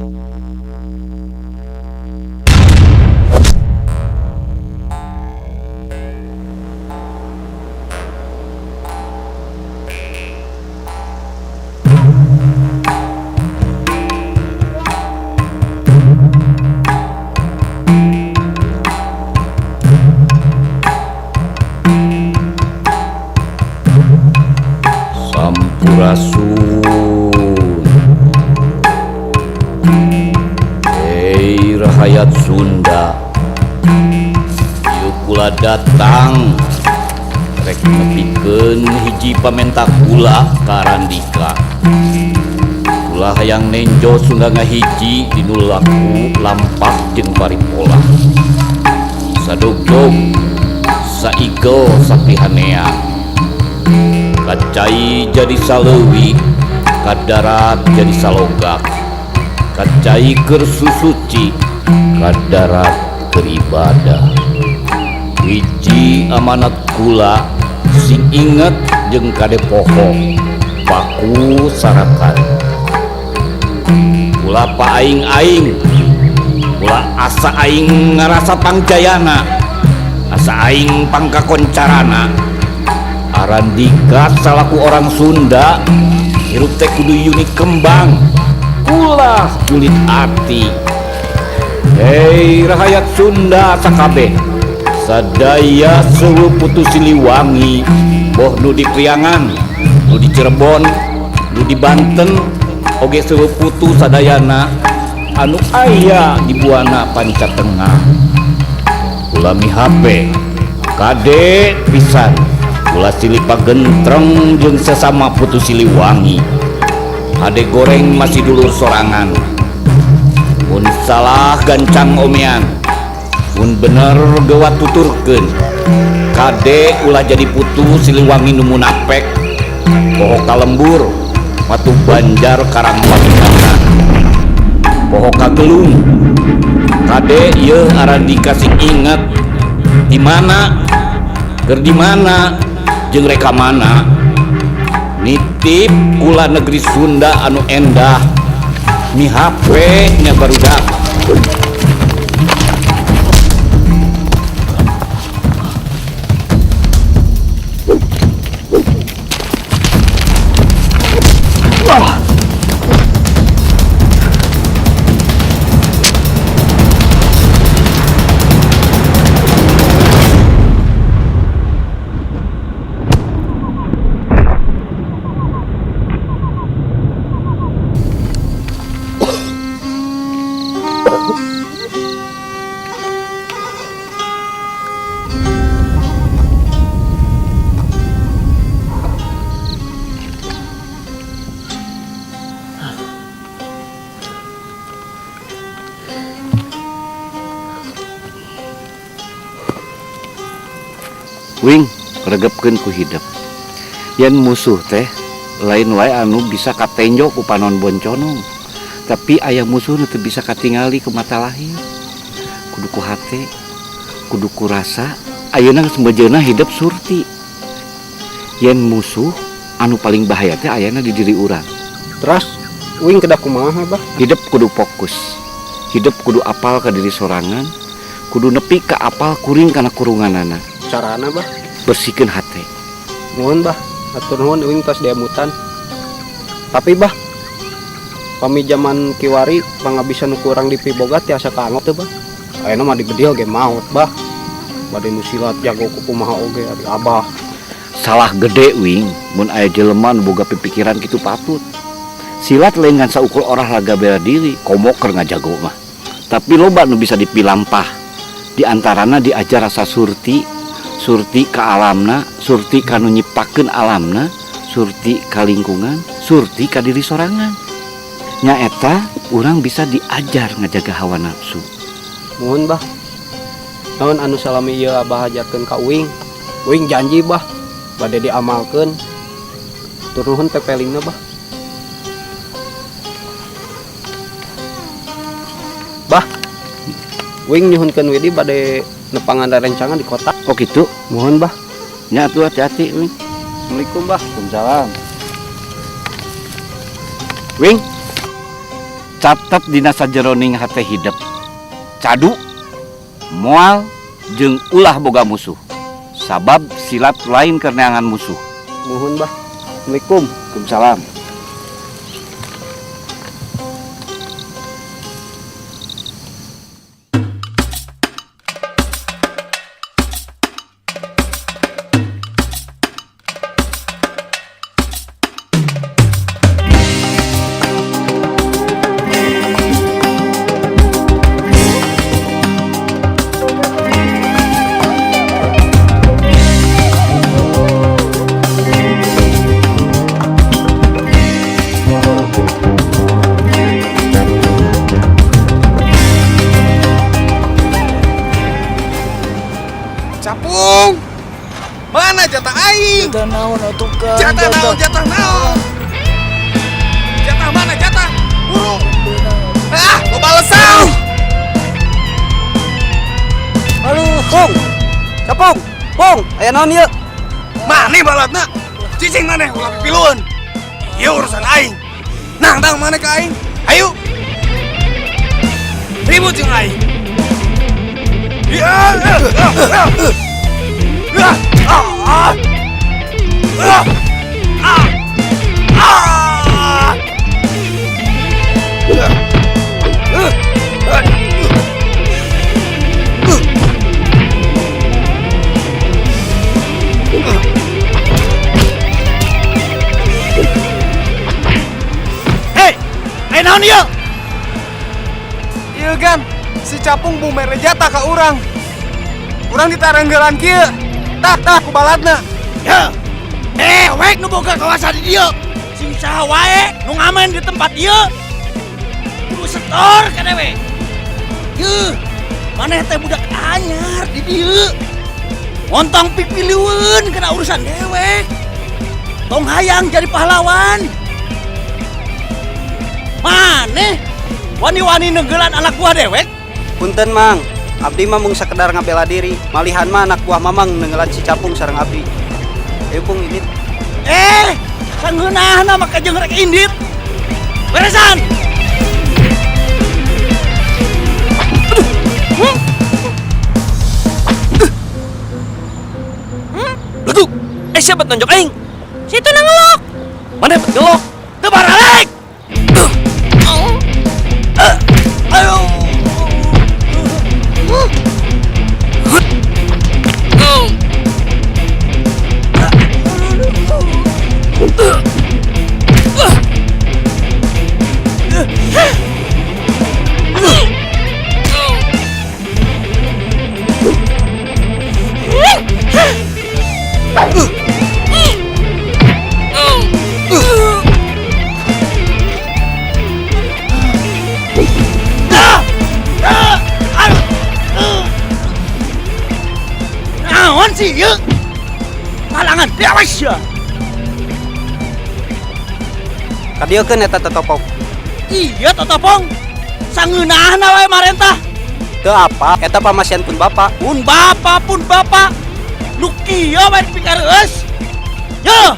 Sampurasun. Hei rakyat Sunda, ieu kula datang rek nepikeun hiji pamenta kula ka Randika. Kula hayang nenjo Sunda ngahiji dinu laku lampak jeung paripola. Sadogdog, saigel sapihanea. Kacai jadi saleuwi, kadarat jadi salogak. Kacai keur susuci, kadarat keur ibadah. Hiji amanat kula sing inget jeung kade poho paku sarakan. Kula paing-aing, kula asa aing ngarasa pangjayana, asa aing pangkakoncarana. Randika salaku orang Sunda hirup teh kudu yuni kembang, ulah julit ati. Hei rakyat Sunda sakabeh, sadaya seueuh putu Siliwangi, boh nu di Priangan, nu di Cirebon, nu di Banten, oge seueuh putu sadayana anu aya di Buana Panca Tengah. Kula mihape kade pisan, kula silih pagentreng jeung sesama putu Siliwangi. Hade goreng masih dulur sorangan. Mun salah gancang omean, mun bener geuwat tuturkeun. Kade ulah jadi putu Siliwangi nu munapek, poho kalembur, watu banjar karang patungan, poho kagelung. Kade ieu Randika sing inget di mana, keur di mana, jeung reka mana. Nitip kula negeri Sunda anu endah, mihape nya barudak. Wing, regepkeun ku hidup. Yen musuh teh lain wae anu bisa katenjo ku panon bonconong, tapi aya musuh nu teu bisa katingali ku mata lahir. Kudu ku hate, kudu ku rasa. Ayeuna sembejeuna hidup surti. Yen musuh anu paling bahaya teh ayana di diri urang. Terus Wing kedak kumaha, Bah? Hidup kudu fokus. Hidup kudu apal ka diri sorangan, kudu nepi ka apal kuring kana kurunganana. Carana, Bah? Bersihkeun hate. Nuhun, Bah. Atur nuhun Wing tos diamutan. Tapi, Bah, pami zaman kiwari pangabisa nu kurang dipiboga tiasa kaangot teh, Bah. Ayeuna mah dibedil ge maot, Bah. Bade nu silat jago ku kumaha oge ari Abah. Salah gede Wing, mun aya jelema nu boga pipikiran kitu patut. Silat lain ngan saukur olahraga bela diri, komo keur ngajago mah. Tapi loba nu bisa dipilampah. Di antarana diajar rasa surti, surti ka alamna, surti ka nu nyiptakeun alamna, surti ka lingkungan, surti ka diri sorangan. Nya eta urang bisa diajar ngajaga hawa nafsu. Nuhun, Bah. Naon anu salami ieu Abah ajarkeun ka Wing. Wing janji, Bah, bade diamalkeun. Tur nuhun pepelingna, Bah. Bah, Wing nyuhunkeun Widi bade nepangan rencangan di kota. Oh gitu. Mohon, Bah. Nya atuh hati-hati Wing. Assalamualaikum, Bah. Waalaikumsalam. Wing, catat dina sajeroning hate hidup cadu moal jeung ulah boga musuh sabab silat lain keneangan musuh. Nuhun bah. Assalamualaikum. Waalaikumsalam. Capung, mana jatah aing? Jatah naon atuh Kang? Jatah naon? Jatah naon? Jatah mana jatah? Burung. Ah, lo balesau. Aduh, Pong. Capung. Pong, aya naon ieu? Mana balatna? Cicing mana ulah piluan? Ieu urusan aing. Nah, dang mana ke aing? Ayo. Ribut jeung aing. Ya. Hei, ayo naon ieu? Ieu kan si Capung bumer jatah ka urang. Urang ditarenggelan kieu. Tah ku balatna. Ya. Wek nu boga kawasan di dieu. Sing saha wae nu ngamen di tempat dieu. Kudu setor ka dewe. Yeuh, maneh teh budak anyar di dieu. Montong pipiliweun kana urusan dewek. Tong hayang jadi pahlawan. Maneh wani-wani negeulan anak buah dewek? Punten Mang, abdi mah mung sakedar ngabela diri. Malihan mah anak buah Mamang nenggelan si Capung sareng abdi. Ayo Pung ini. Sanggeunahna maka jeung rek indit. Beresan. Letuk. Siapa nonjok aing? Situ na ngelok. Mana bet gelok? Teu baralek. Ayo. Naon sih ieu? Halangan dewas ya. Kadiekeun eta tetopong. Iya totopong. Sangeunahna wae marentah. Teu apa, eta pamasian pun bapak. Pun bapak. Nu kieu bae dipikareus. Yo.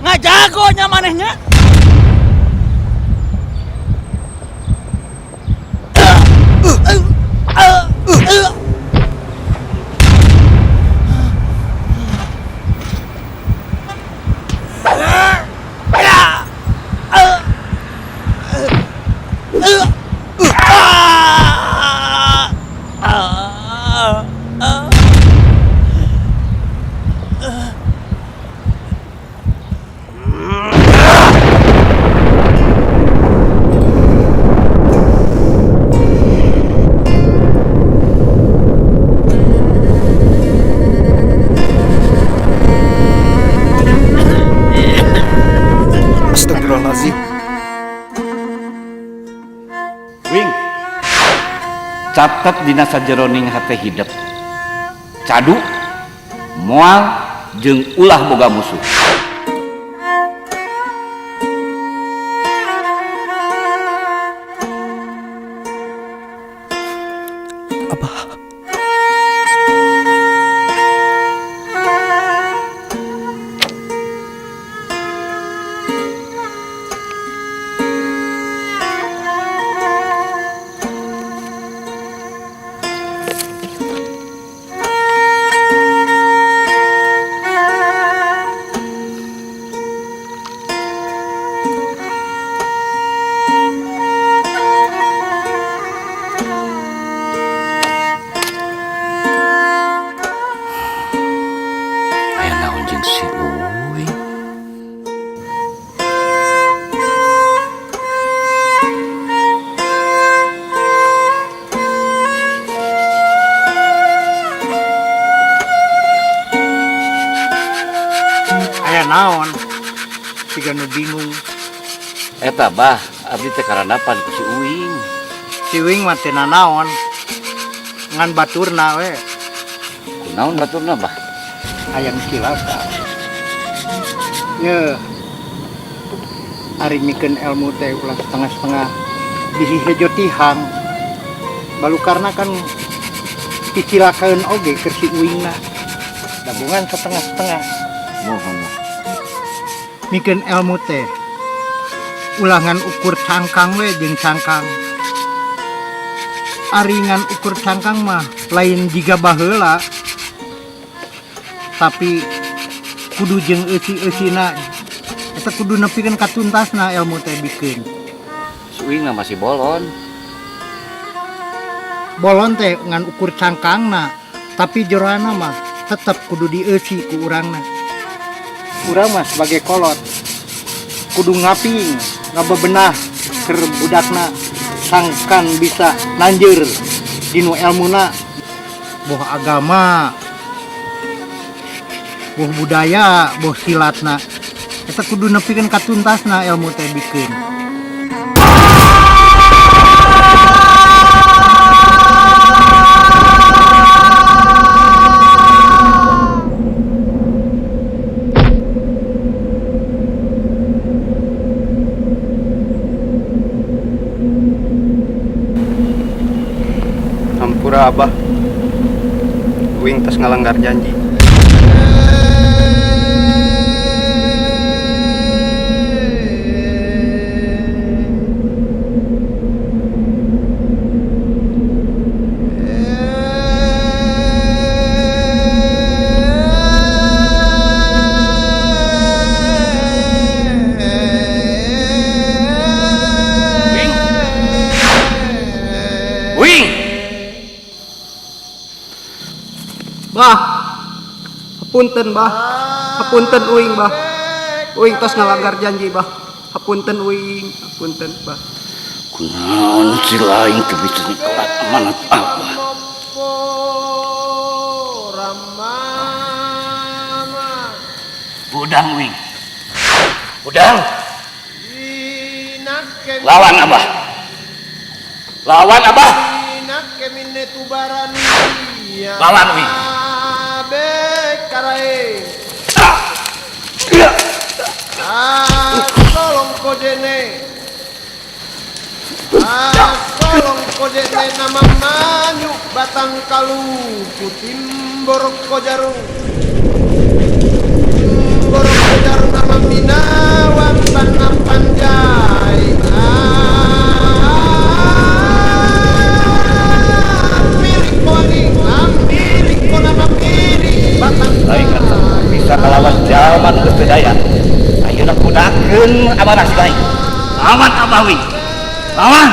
Ngajagonya manehnya. Astagfirullahaladzim. Wing, catat dina sajeroning hate hidup cadu moal jeung ulah boga musuh. boga nu bingung. Eta bah, abdi teh karanapan ku si Uing. Si Wing mah teu nanaon. Ngan baturna we Kunaon baturna bah? aya nu cilaka. Ye. Ari mikeun ilmu teh ulah setengah-setengah bisi hejotihan. Balu karena kan dicilakaeun oge keur si Uingna. Gabungan setengah-setengah. Mohon. Mikeun ilmu teh ulangan ukur cangkang we jeung cangkang. Aringan ukur cangkang mah lain jiga baheula. Tapi kudu jeung eusi-eusina eta kudu nepikeun ka tuntasna ilmu teh bikeun. Si Uing masih bolon. Bolon teh ngan ukur cangkangna, tapi jeroana mah tetep kudu dieusi ku urangna. Urang mah sebagai kolot kudu ngaping, ngabebenah keur budakna sangkan bisa nanjeur dinu ilmuna, boh agama, boh budaya, boh silatna. Eta kudu nepikeun ka tuntasna ilmu teh bikeun. Hampura abah. Uing tos ngalanggar janji. Uing! Bah, hapunten bah, hapunten Uing bah. Uing tos ngalanggar janji bah. Hapunten Uing, hapunten bah. Kunaon si lain teu bisa nikolat amanat abah. Budang Uing. Budang. Lawan abah. Lawan abah. Lawan Uing. Tolong kojene nama manyu batang kalu kutimbor kojaru borok kojaru nama minawan tanam panjai milik koning milik nama milik batang Lain kata bisa kalawan zaman berbedaya. Ayeuna kudakeun amanah si lain. Lawan abah Uing. Lawan.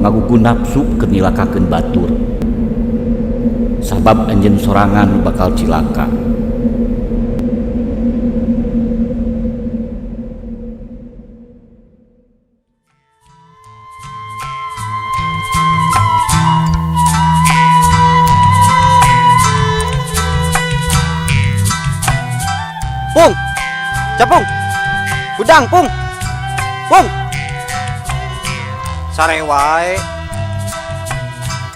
Ngagugu nafsu kenilakakeun batur sabab anjeun sorangan bakal cilaka. Pung, capung, budang pung, pung. Sare wae.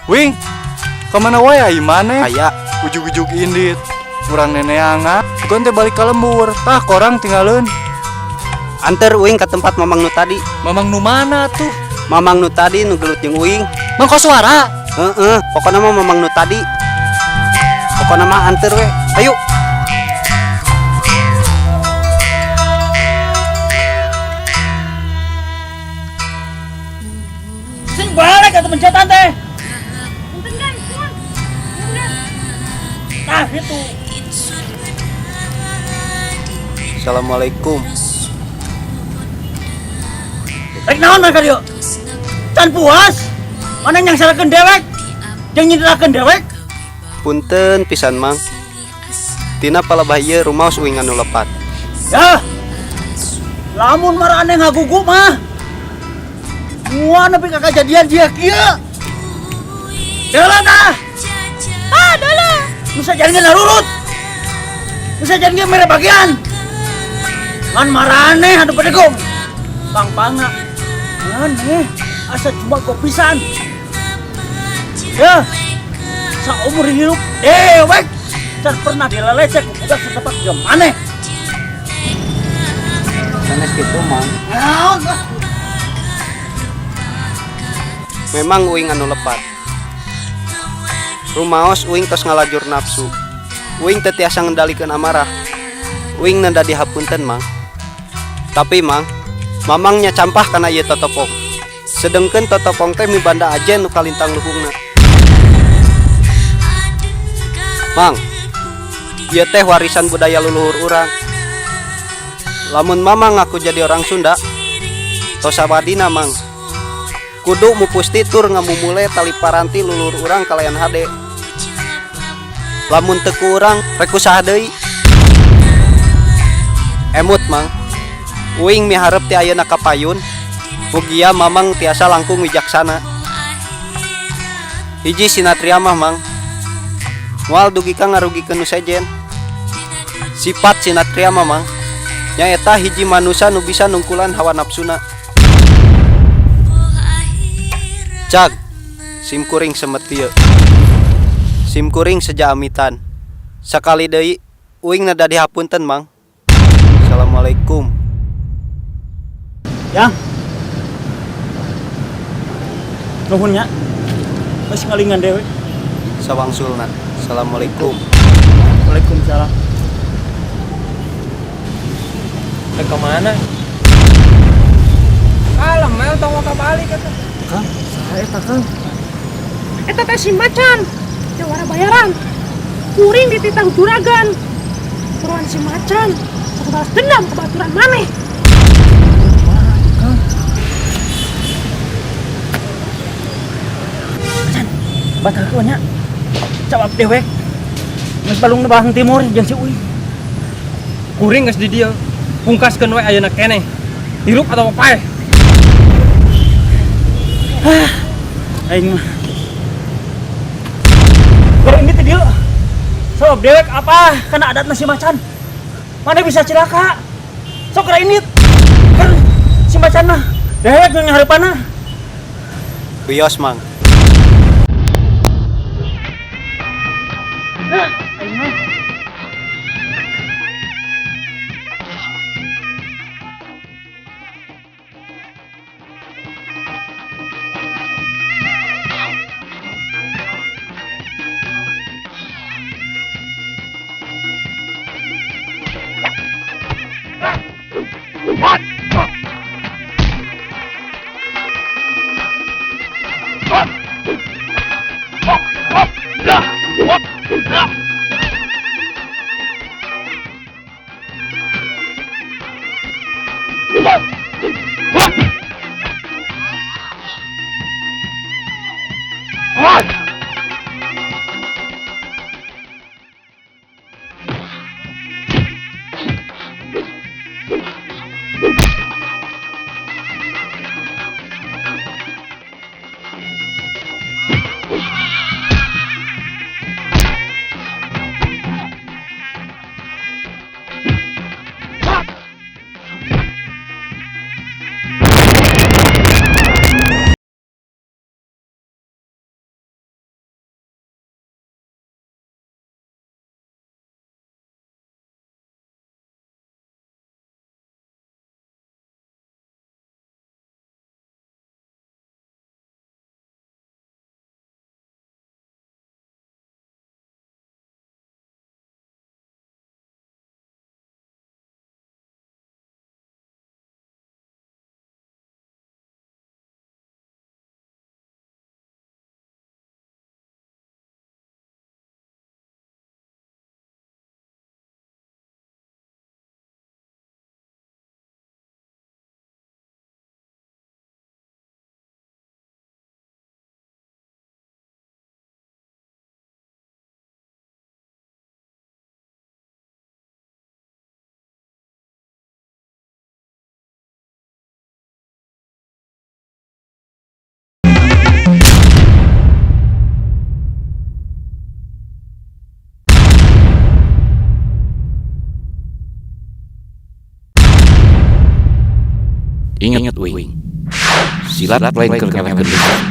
Wing, kemana wae ai maneh? Aya Ujug-ujug indit. Kurang neneangan. Bukan teh balik ka lembur. Tah korang tinggalin. anter Uing ke tempat Mamang nu tadi. Mamang nu mana tuh? Mamang nu tadi nu gelut jeung Uing. Mang Koswara. Pokokna mah Mamang nu tadi. Pokokna mah anter we. Ayo. pencetan teh. Nah, itu. Assalamualaikum. Rek naon mereka dia? Can puas? Mana yang salahkeun dewek? Yang nyindrakeun dewek? Punten pisan mang. Tina palebah ieu rumaos uing anu lepat. Ya. Lamun marane ngagugu mah. Mua nepi ka kejadian dia kieu. Deula tah. Ah, deula. Bisa jaringan narurut. Bisa jaringan mere bagian. Man marane hadu pedegong. Pang-pangna. Aneh, asa cuma kopisan. Ya. Saumur hidup dewek. Can pernah dilelecek budak setempat ke maneh. Sanes kitu mang. Naon? Memang uing anu lepat. Rumaos uing tos ngalajur nafsu. Uing teu tiasa ngendalikeun amarah. Uing nanda dihapunten mang. Tapi mang, mamangnya campah kana ieu totopong. Sedengkeun totopong teh mibanda ajen nu kalintang luhungna. Mang, ieu teh warisan budaya leluhur urang. Lamun mamang ngaku jadi orang Sunda, tos abadina mang. Kudu mupusti tur ngamumule tali paranti lulur urang kalayan hade. Lamun teu ku urang rek usaha deui. Emut mang. Uing miharep ti ayeuna kapayun. Mugia mamang tiasa langkung wijaksana. Hiji sinatria mah mang. Moal dugi ka ngarugikeun nu sejen. Sifat sinatria mah mang nyaeta hiji manusia nu bisa nungkulan hawa nafsuna. Cag, simkuring semetiu. Simkuring sejaamitan. Sakali deui uing nada dihapunten mang. Assalamualaikum. Yang. Nuhun nya. Geus ngalingan dewe. Sawangsulna. Assalamualaikum. Waalaikumsalam. Ke mana? Alam, mel tong ka balik eta. Kang, saha eta Kang? Eta teh si macan, jawara bayaran. Kuring di titang juragan. Turuan si macan, aku balas dendam ke baturan maneh. Macan, batal ku nya. Jawab dewek. Geus balung nebahang timur jeung si Uing. Kuring geus di dieu. Pungkaskeun we ayeuna keneh. Hirup atau paeh. Aing mah. Kalau ini teh dia. Sok dewek apa? Kana adatna si macan. Mana bisa celaka? Sok ini. Kan si macan mah dewek jeung hareupanna. Bios mang. Aing mah. What? inget Wing, silat lain keur ngelehkeun lisan,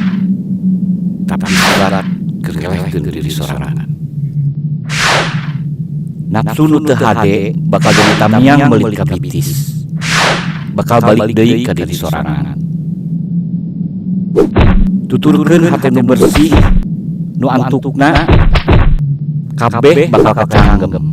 tapi silat keur ngelehkeun diri sorangan. Nafsu nu teu hade bakal jadi tamiang balik ka bitis, bakal balik deui ka diri sorangan. Tuturkeun hate nu bersih, nu antukna, kabeh bakal kacanggem.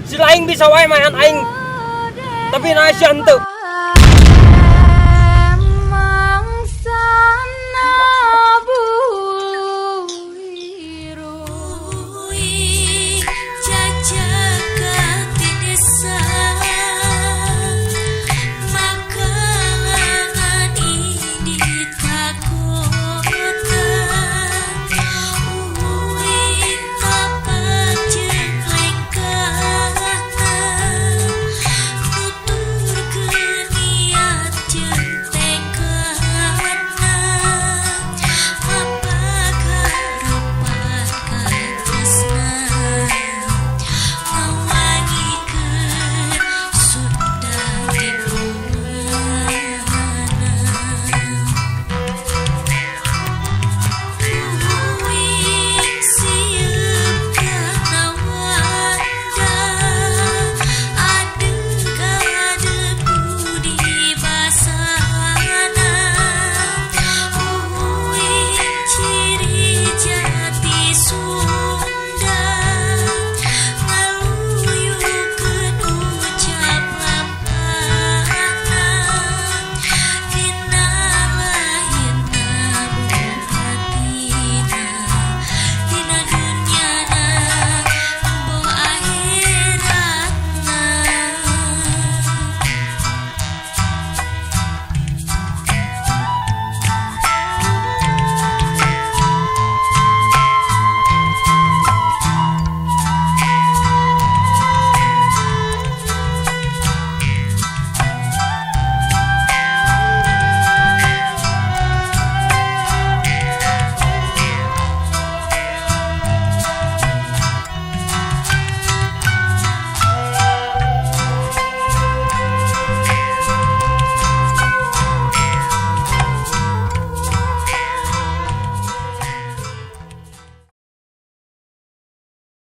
Si laing bisa wae main aing. Tapi na si henteu.